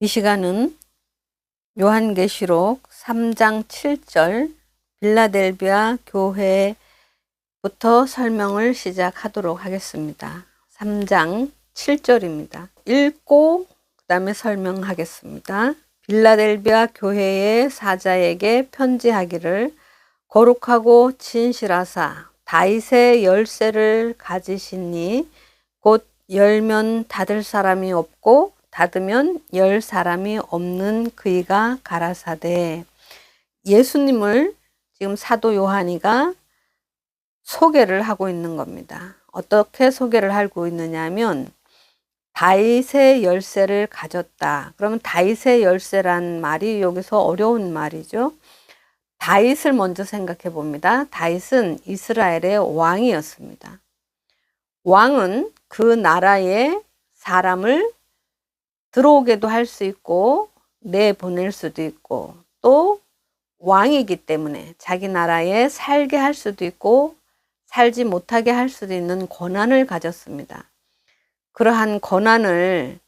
이 시간은 요한계시록 3장 7절 빌라델비아 교회부터 설명을 시작하도록 하겠습니다. 3장 7절입니다. 읽고 그 다음에 설명하겠습니다. 빌라델비아 교회의 사자에게 편지하기를 거룩하고 진실하사 다윗의 열쇠를 가지시니 곧 열면 닫을 사람이 없고 닫으면 열 사람이 없는 그이가 가라사대. 예수님을 지금 사도 요한이가 소개를 하고 있는 겁니다. 어떻게 소개를 하고 있느냐 하면 다윗의 열쇠를 가졌다. 그러면 다윗의 열쇠란 말이 여기서 어려운 말이죠. 다윗을 먼저 생각해 봅니다. 다윗은 이스라엘의 왕이었습니다. 왕은 그 나라에 사람을 들어오게도 할 수 있고 내보낼 수도 있고 또 왕이기 때문에 자기 나라에 살게 할 수도 있고 살지 못하게 할 수도 있는 권한을 가졌습니다. 그러한 권한을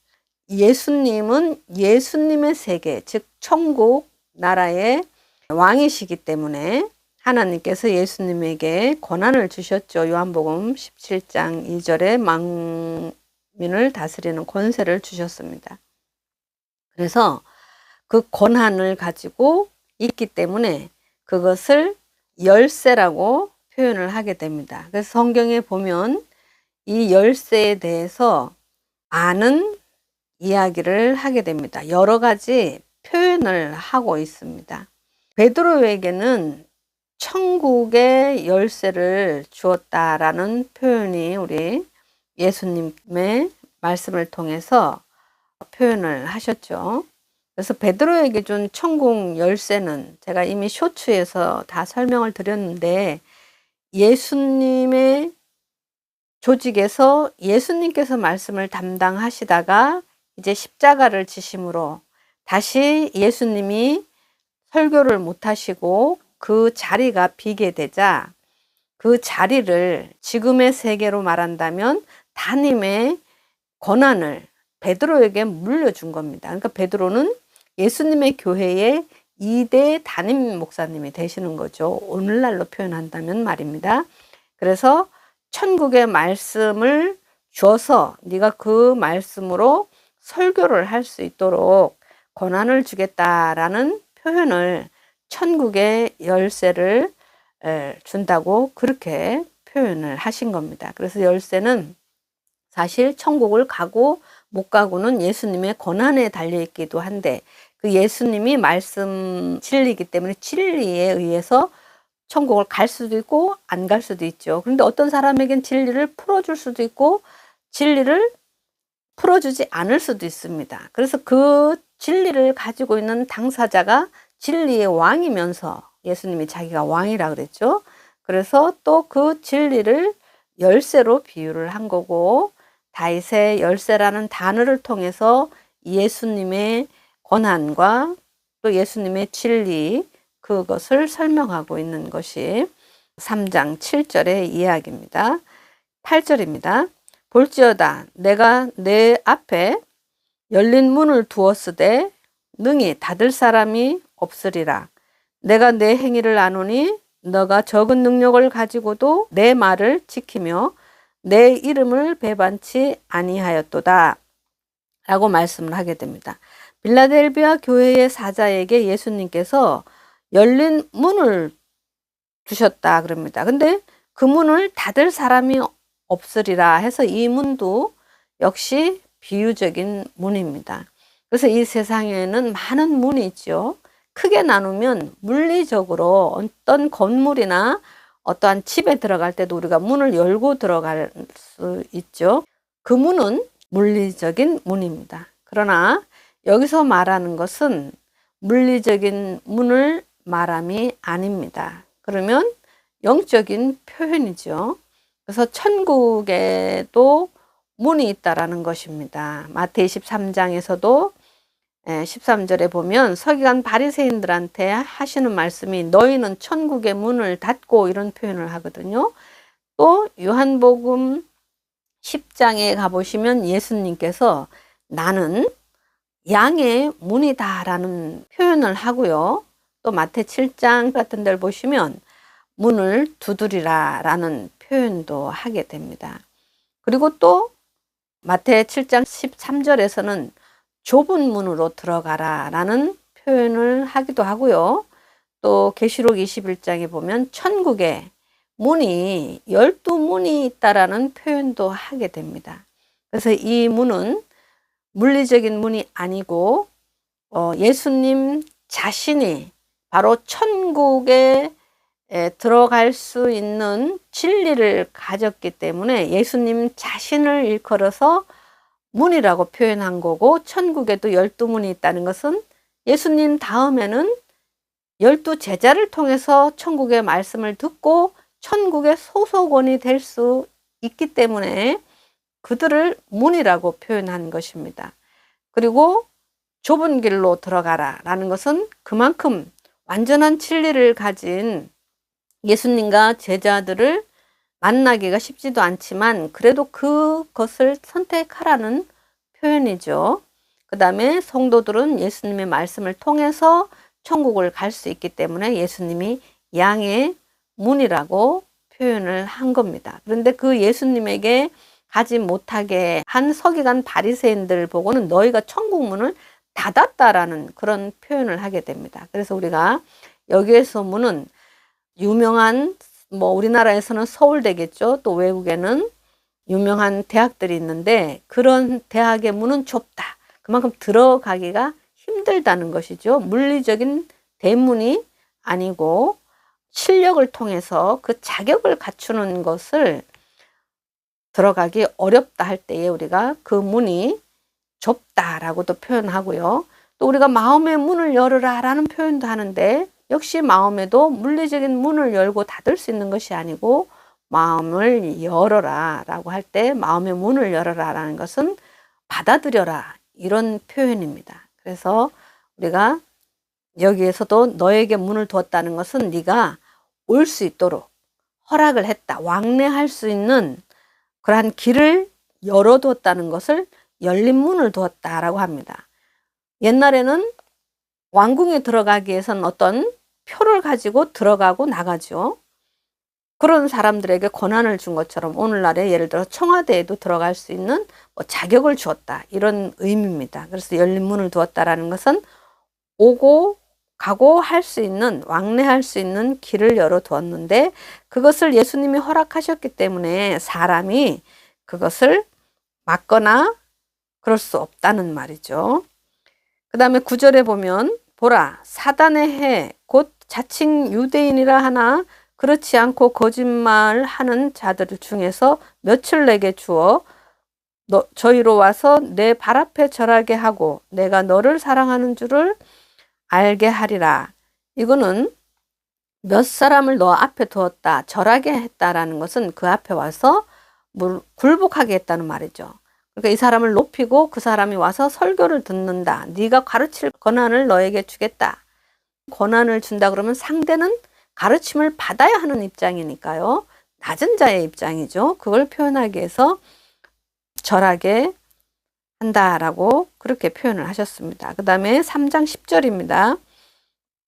예수님은 예수님의 세계, 즉 천국 나라의 왕이시기 때문에 하나님께서 예수님에게 권한을 주셨죠. 요한복음 17장 2절에 만민을 다스리는 권세를 주셨습니다. 그래서 그 권한을 가지고 있기 때문에 그것을 열쇠라고 표현을 하게 됩니다. 그래서 성경에 보면 이 열쇠에 대해서 많은 이야기를 하게 됩니다. 여러 가지 표현을 하고 있습니다. 베드로에게는 천국의 열쇠를 주었다라는 표현이 우리 예수님의 말씀을 통해서 표현을 하셨죠. 그래서 베드로에게 준 천국 열쇠는 제가 이미 쇼츠에서 다 설명을 드렸는데 예수님의 조직에서 예수님께서 말씀을 담당하시다가 이제 십자가를 지심으로 다시 예수님이 설교를 못하시고 그 자리가 비게 되자 그 자리를 지금의 세계로 말한다면 담임의 권한을 베드로에게 물려준 겁니다. 그러니까 베드로는 예수님의 교회의 2대 담임 목사님이 되시는 거죠. 오늘날로 표현한다면 말입니다. 그래서 천국의 말씀을 줘서 네가 그 말씀으로 설교를 할 수 있도록 권한을 주겠다라는 표현을 천국의 열쇠를 준다고 그렇게 표현을 하신 겁니다. 그래서 열쇠는 사실 천국을 가고 못 가고는 예수님의 권한에 달려있기도 한데 그 예수님이 말씀 진리이기 때문에 진리에 의해서 천국을 갈 수도 있고 안 갈 수도 있죠. 그런데 어떤 사람에겐 진리를 풀어줄 수도 있고 진리를 풀어주지 않을 수도 있습니다. 그래서 그 진리를 가지고 있는 당사자가 진리의 왕이면서 예수님이 자기가 왕이라 그랬죠. 그래서 또 그 진리를 열쇠로 비유를 한 거고 다윗의 열쇠라는 단어를 통해서 예수님의 권한과 또 예수님의 진리 그것을 설명하고 있는 것이 3장 7절의 이야기입니다. 8절입니다. 볼지어다 내가 내 앞에 열린 문을 두었으되 능히 닫을 사람이 없으리라. 내가 내 행위를 아노니 너가 적은 능력을 가지고도 내 말을 지키며 내 이름을 배반치 아니하였도다 라고 말씀을 하게 됩니다. 빌라델비아 교회의 사자에게 예수님께서 열린 문을 주셨다 그럽니다. 근데 그 문을 닫을 사람이 없으리라 해서 이 문도 역시 비유적인 문입니다. 그래서 이 세상에는 많은 문이 있죠. 크게 나누면 물리적으로 어떤 건물이나 어떠한 집에 들어갈 때도 우리가 문을 열고 들어갈 수 있죠. 그 문은 물리적인 문입니다. 그러나 여기서 말하는 것은 물리적인 문을 말함이 아닙니다. 그러면 영적인 표현이죠. 그래서 천국에도 문이 있다라는 것입니다. 마태이 13장에서도 13절에 보면 서기관 바리새인들한테 하시는 말씀이 너희는 천국의 문을 닫고 이런 표현을 하거든요. 또 요한복음 10장에 가보시면 예수님께서 나는 양의 문이다라는 표현을 하고요. 또 마태 7장 같은 데를 보시면 문을 두드리라라는 표현도 하게 됩니다. 그리고 또 마태 7장 13절에서는 좁은 문으로 들어가라라는 표현을 하기도 하고요. 또 계시록 21장에 보면 천국에 문이 12문이 있다라는 표현도 하게 됩니다. 그래서 이 문은 물리적인 문이 아니고 예수님 자신이 바로 천국에 들어갈 수 있는 진리를 가졌기 때문에 예수님 자신을 일컬어서 문이라고 표현한 거고, 천국에도 12문이 있다는 것은 예수님 다음에는 12제자를 통해서 천국의 말씀을 듣고 천국의 소속원이 될 수 있기 때문에 그들을 문이라고 표현한 것입니다. 그리고 좁은 길로 들어가라 라는 것은 그만큼 완전한 진리를 가진 예수님과 제자들을 만나기가 쉽지도 않지만 그래도 그것을 선택하라는 표현이죠. 그 다음에 성도들은 예수님의 말씀을 통해서 천국을 갈 수 있기 때문에 예수님이 양의 문이라고 표현을 한 겁니다. 그런데 그 예수님에게 가지 못하게 한 서기관 바리새인들 보고는 너희가 천국 문을 닫았다라는 그런 표현을 하게 됩니다. 그래서 우리가 여기에서 문은 유명한 우리나라에서는 서울대겠죠. 또 외국에는 유명한 대학들이 있는데 그런 대학의 문은 좁다. 그만큼 들어가기가 힘들다는 것이죠. 물리적인 대문이 아니고 실력을 통해서 그 자격을 갖추는 것을 들어가기 어렵다 할 때에 우리가 그 문이 좁다라고도 표현하고요. 또 우리가 마음의 문을 열으라 라는 표현도 하는데 역시 마음에도 물리적인 문을 열고 닫을 수 있는 것이 아니고 마음을 열어라 라고 할 때 마음의 문을 열어라 라는 것은 받아들여라 이런 표현입니다. 그래서 우리가 여기에서도 너에게 문을 두었다는 것은 네가 올 수 있도록 허락을 했다. 왕래할 수 있는 그러한 길을 열어두었다는 것을 열린 문을 두었다라고 합니다. 옛날에는 왕궁에 들어가기 위해서는 어떤 표를 가지고 들어가고 나가죠. 그런 사람들에게 권한을 준 것처럼 오늘날에 예를 들어 청와대에도 들어갈 수 있는 자격을 주었다. 이런 의미입니다. 그래서 열린 문을 두었다라는 것은 오고 가고 할 수 있는, 왕래할 수 있는 길을 열어두었는데 그것을 예수님이 허락하셨기 때문에 사람이 그것을 막거나 그럴 수 없다는 말이죠. 그 다음에 9절에 보면 보라 사단의 해 곧 자칭 유대인이라 하나 그렇지 않고 거짓말하는 자들 중에서 몇을 내게 주어 저희로 와서 내 발 앞에 절하게 하고 내가 너를 사랑하는 줄을 알게 하리라. 이거는 몇 사람을 너 앞에 두었다 절하게 했다라는 것은 그 앞에 와서 굴복하게 했다는 말이죠. 그러니까 이 사람을 높이고 그 사람이 와서 설교를 듣는다. 네가 가르칠 권한을 너에게 주겠다. 권한을 준다 그러면 상대는 가르침을 받아야 하는 입장이니까요. 낮은 자의 입장이죠. 그걸 표현하기 위해서 절하게 한다라고 그렇게 표현을 하셨습니다. 그 다음에 3장 10절입니다.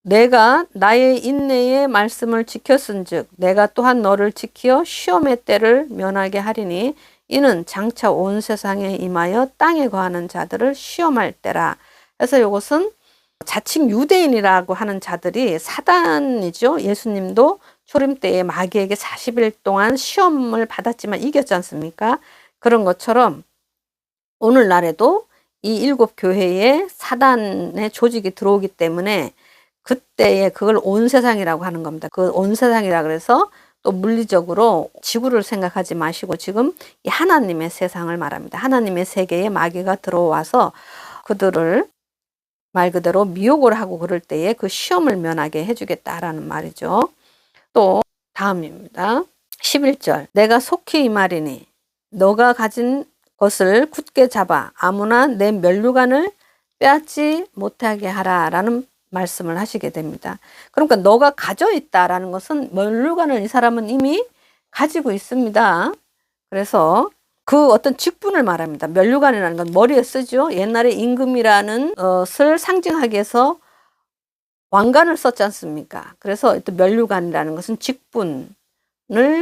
내가 나의 인내의 말씀을 지켰은즉 내가 또한 너를 지키어 시험의 때를 면하게 하리니 이는 장차 온 세상에 임하여 땅에 거하는 자들을 시험할 때라. 그래서 이것은 자칭 유대인이라고 하는 자들이 사단이죠. 예수님도 초림 때에 마귀에게 40일 동안 시험을 받았지만 이겼지 않습니까? 그런 것처럼 오늘날에도 이 7교회에 사단의 조직이 들어오기 때문에 그때에 그걸 온 세상이라고 하는 겁니다. 그 온 세상이라 그래서 또 물리적으로 지구를 생각하지 마시고 지금 이 하나님의 세상을 말합니다. 하나님의 세계에 마귀가 들어와서 그들을 말 그대로 미혹을 하고 그럴 때에 그 시험을 면하게 해주겠다라는 말이죠. 또 다음입니다. 11절 내가 속히 이 말이니 너가 가진 것을 굳게 잡아 아무나 내 면류관을 빼앗지 못하게 하라 라는 말씀을 하시게 됩니다. 그러니까 너가 가져 있다라는 것은 면류관을 이 사람은 이미 가지고 있습니다. 그래서 그 어떤 직분을 말합니다. 면류관이라는 건 머리에 쓰죠. 옛날에 임금이라는 것을 상징하기 위해서 왕관을 썼지 않습니까? 그래서 또 면류관이라는 것은 직분을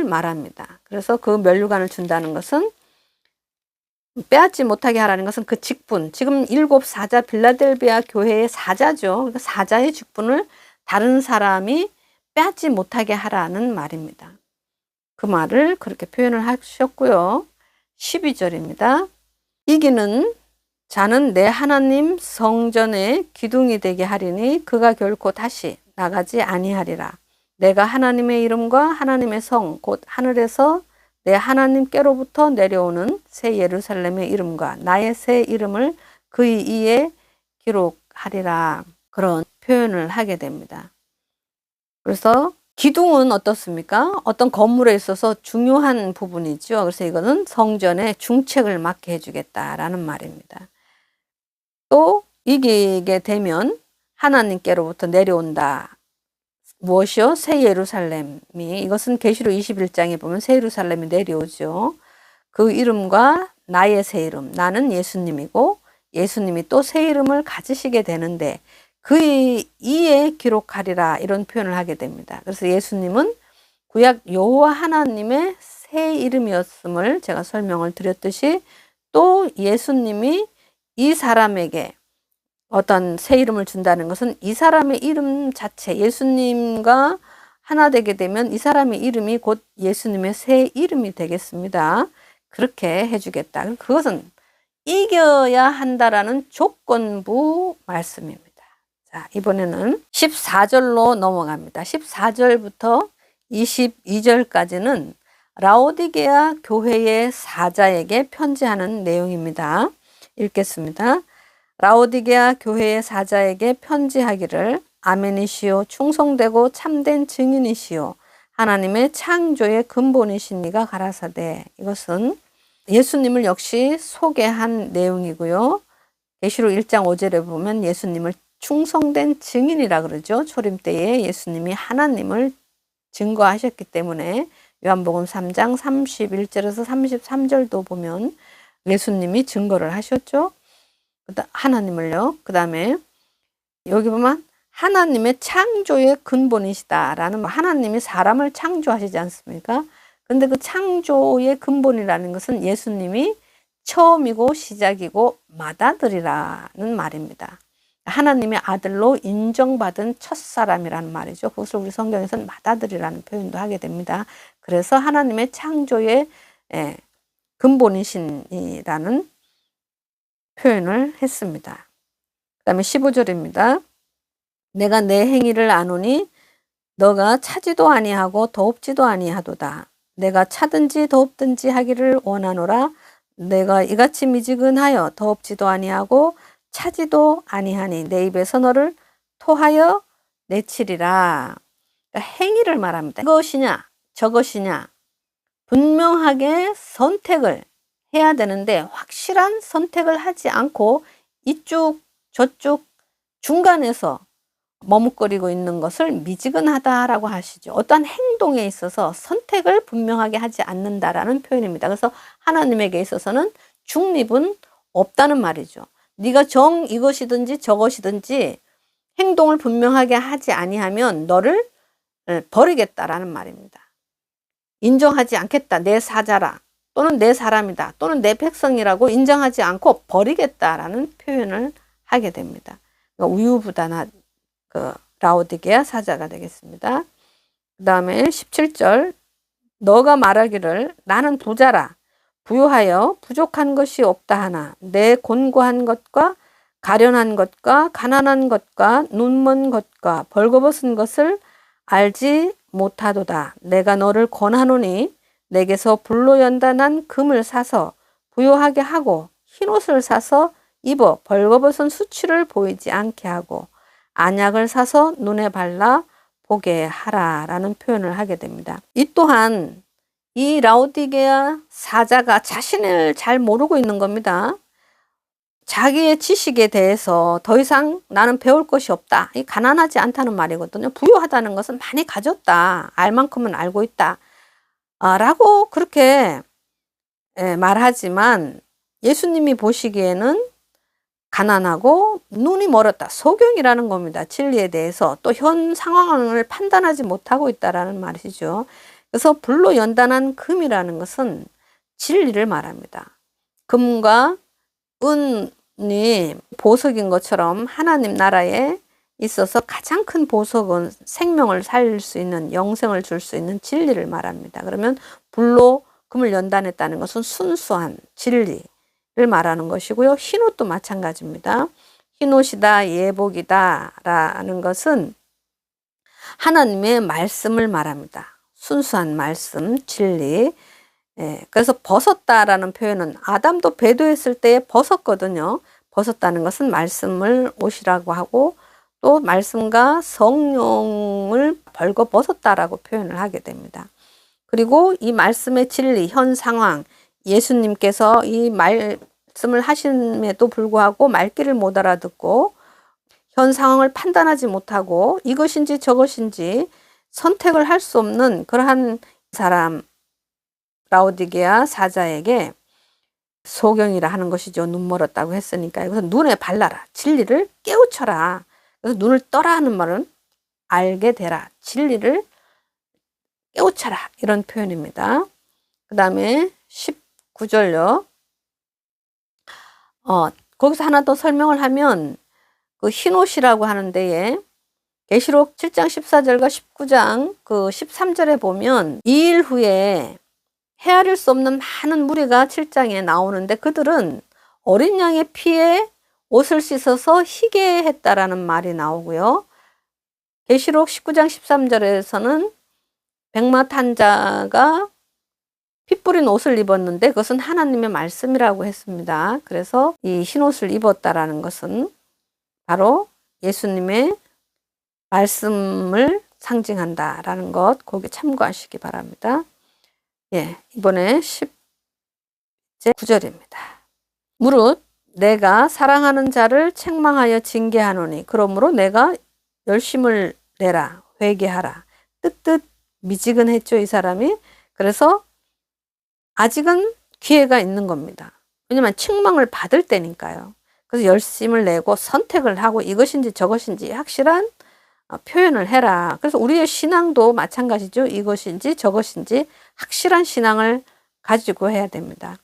말합니다. 그래서 그 면류관을 준다는 것은 빼앗지 못하게 하라는 것은 그 직분, 지금 7 사자 빌라델비아 교회의 사자죠. 그러니까 사자의 직분을 다른 사람이 빼앗지 못하게 하라는 말입니다. 그 말을 그렇게 표현을 하셨고요. 12절입니다. 이기는 자는 내 하나님 성전의 기둥이 되게 하리니 그가 결코 다시 나가지 아니하리라. 내가 하나님의 이름과 하나님의 성 곧 하늘에서 내 하나님께로부터 내려오는 새 예루살렘의 이름과 나의 새 이름을 그의 이에 기록하리라. 그런 표현을 하게 됩니다. 그래서 기둥은 어떻습니까? 어떤 건물에 있어서 중요한 부분이죠. 그래서 이거는 성전의 중책을 맡게 해주겠다라는 말입니다. 또 이기게 되면 하나님께로부터 내려온다. 무엇이요? 새 예루살렘이, 이것은 계시록 21장에 보면 새 예루살렘이 내려오죠. 그 이름과 나의 새 이름, 나는 예수님이고 예수님이 또 새 이름을 가지시게 되는데 그의 이에 기록하리라, 이런 표현을 하게 됩니다. 그래서 예수님은 구약 여호와 하나님의 새 이름이었음을 제가 설명을 드렸듯이, 또 예수님이 이 사람에게 어떤 새 이름을 준다는 것은 이 사람의 이름 자체, 예수님과 하나 되게 되면 이 사람의 이름이 곧 예수님의 새 이름이 되겠습니다. 그렇게 해주겠다. 그것은 이겨야 한다라는 조건부 말씀입니다. 자, 이번에는 14절로 넘어갑니다. 14절부터 22절까지는 라오디게아 교회의 사자에게 편지하는 내용입니다. 읽겠습니다. 라오디게아 교회의 사자에게 편지하기를, 아멘이시오, 충성되고 참된 증인이시오, 하나님의 창조의 근본이신 이가 가라사대. 이것은 예수님을 역시 소개한 내용이고요. 계시록 1장 5절에 보면 예수님을 충성된 증인이라 그러죠. 초림 때에 예수님이 하나님을 증거하셨기 때문에 요한복음 3장 31절에서 33절도 보면 예수님이 증거를 하셨죠. 하나님을요. 그 다음에 여기 보면 하나님의 창조의 근본이시다라는, 하나님이 사람을 창조하시지 않습니까? 근데 그 창조의 근본이라는 것은 예수님이 처음이고 시작이고 맏아들이라는 말입니다. 하나님의 아들로 인정받은 첫사람이라는 말이죠. 그것을 우리 성경에서는 맏아들이라는 표현도 하게 됩니다. 그래서 하나님의 창조의 근본이신이라는 표현을 했습니다. 그 다음에 15절입니다. 내가 내 행위를 아노니 너가 차지도 아니하고 더웁지도 아니하도다. 내가 차든지 더웁든지 하기를 원하노라. 내가 이같이 미지근하여 더웁지도 아니하고 차지도 아니하니 내 입에서 너를 토하여 내치리라. 그러니까 행위를 말합니다. 이것이냐 저것이냐 분명하게 선택을 해야 되는데 확실한 선택을 하지 않고 이쪽 저쪽 중간에서 머뭇거리고 있는 것을 미지근하다라고 하시죠. 어떠한 행동에 있어서 선택을 분명하게 하지 않는다라는 표현입니다. 그래서 하나님에게 있어서는 중립은 없다는 말이죠. 네가 정 이것이든지 저것이든지 행동을 분명하게 하지 아니하면 너를 버리겠다라는 말입니다. 인정하지 않겠다. 내 사자라, 또는 내 사람이다, 또는 내 백성이라고 인정하지 않고 버리겠다라는 표현을 하게 됩니다. 그러니까 우유부단한 그 라오디게아 사자가 되겠습니다. 그 다음에 17절, 너가 말하기를 나는 부자라, 부유하여 부족한 것이 없다 하나 내 곤고한 것과 가련한 것과 가난한 것과 눈먼 것과 벌거벗은 것을 알지 못하도다. 내가 너를 권하노니 내게서 불로 연단한 금을 사서 부요하게 하고 흰옷을 사서 입어 벌거벗은 수치를 보이지 않게 하고 안약을 사서 눈에 발라 보게 하라 라는 표현을 하게 됩니다. 이 또한 이 라오디게아 사자가 자신을 잘 모르고 있는 겁니다. 자기의 지식에 대해서 더 이상 나는 배울 것이 없다. 이 가난하지 않다는 말이거든요. 부유하다는 것은 많이 가졌다. 알 만큼은 알고 있다. 라고 그렇게 말하지만 예수님이 보시기에는 가난하고 눈이 멀었다. 소경이라는 겁니다. 진리에 대해서 또 현 상황을 판단하지 못하고 있다라는 말이죠. 그래서 불로 연단한 금이라는 것은 진리를 말합니다. 금과 은이 보석인 것처럼 하나님 나라에 있어서 가장 큰 보석은 생명을 살릴 수 있는, 영생을 줄 수 있는 진리를 말합니다. 그러면 불로 금을 연단했다는 것은 순수한 진리를 말하는 것이고요. 흰옷도 마찬가지입니다. 흰옷이다, 예복이다 라는 것은 하나님의 말씀을 말합니다. 순수한 말씀, 진리. 그래서 벗었다라는 표현은 아담도 배도했을 때 벗었거든요. 벗었다는 것은 말씀을 옷이라고 하고 또 말씀과 성령을 벌거 벗었다라고 표현을 하게 됩니다. 그리고 이 말씀의 진리, 현 상황, 예수님께서 이 말씀을 하심에도 불구하고 말귀를 못 알아듣고 현 상황을 판단하지 못하고 이것인지 저것인지 선택을 할 수 없는 그러한 사람, 라오디게아 사자에게 소경이라 하는 것이죠. 눈 멀었다고 했으니까. 그래서 눈에 발라라. 진리를 깨우쳐라. 그래서 눈을 떠라 하는 말은 알게 되라. 진리를 깨우쳐라. 이런 표현입니다. 그 다음에 19절요. 거기서 하나 더 설명을 하면 그 흰옷이라고 하는 데에 계시록 7장 14절과 19장 그 13절에 보면 2일 후에 헤아릴 수 없는 많은 무리가 7장에 나오는데 그들은 어린 양의 피에 옷을 씻어서 희게 했다라는 말이 나오고요. 계시록 19장 13절에서는 백마탄자가 피 뿌린 옷을 입었는데 그것은 하나님의 말씀이라고 했습니다. 그래서 이 흰옷을 입었다라는 것은 바로 예수님의 말씀을 상징한다라는 것 거기 참고하시기 바랍니다. 이번에 10제 9절입니다. 무릇 내가 사랑하는 자를 책망하여 징계하노니 그러므로 내가 열심을 내라 회개하라. 뜨뜻 미지근했죠 이 사람이. 그래서 아직은 기회가 있는 겁니다. 왜냐하면 책망을 받을 때니까요. 그래서 열심을 내고 선택을 하고 이것인지 저것인지 확실한 표현을 해라. 그래서 우리의 신앙도 마찬가지죠. 이것인지 저것인지 확실한 신앙을 가지고 해야 됩니다.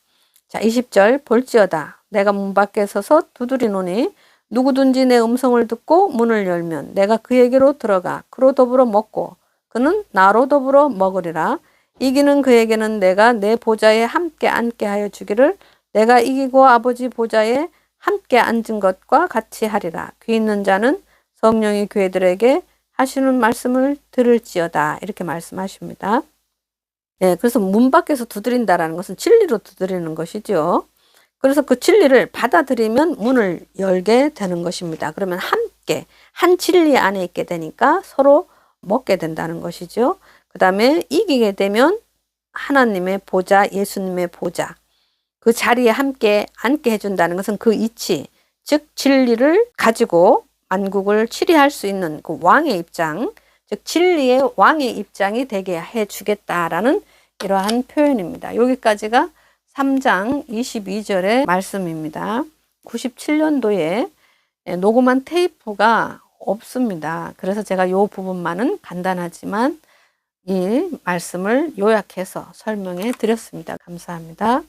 자, 20절 볼지어다 내가 문 밖에 서서 두드리노니 누구든지 내 음성을 듣고 문을 열면 내가 그에게로 들어가 그로 더불어 먹고 그는 나로 더불어 먹으리라. 이기는 그에게는 내가 내 보좌에 함께 앉게 하여 주기를 내가 이기고 아버지 보좌에 함께 앉은 것과 같이 하리라. 귀 있는 자는 성령이 교회들에게 하시는 말씀을 들을지어다. 이렇게 말씀하십니다. 그래서 문 밖에서 두드린다라는 것은 진리로 두드리는 것이죠. 그래서 그 진리를 받아들이면 문을 열게 되는 것입니다. 그러면 함께 한 진리 안에 있게 되니까 서로 먹게 된다는 것이죠. 그 다음에 이기게 되면 하나님의 보좌, 예수님의 보좌 그 자리에 함께 앉게 해준다는 것은 그 이치, 즉 진리를 가지고 만국을 치리할 수 있는 그 왕의 입장, 즉 진리의 왕의 입장이 되게 해주겠다라는 이러한 표현입니다. 여기까지가 3장 22절의 말씀입니다. 97년도에 녹음한 테이프가 없습니다. 그래서 제가 이 부분만은 간단하지만 이 말씀을 요약해서 설명해 드렸습니다. 감사합니다.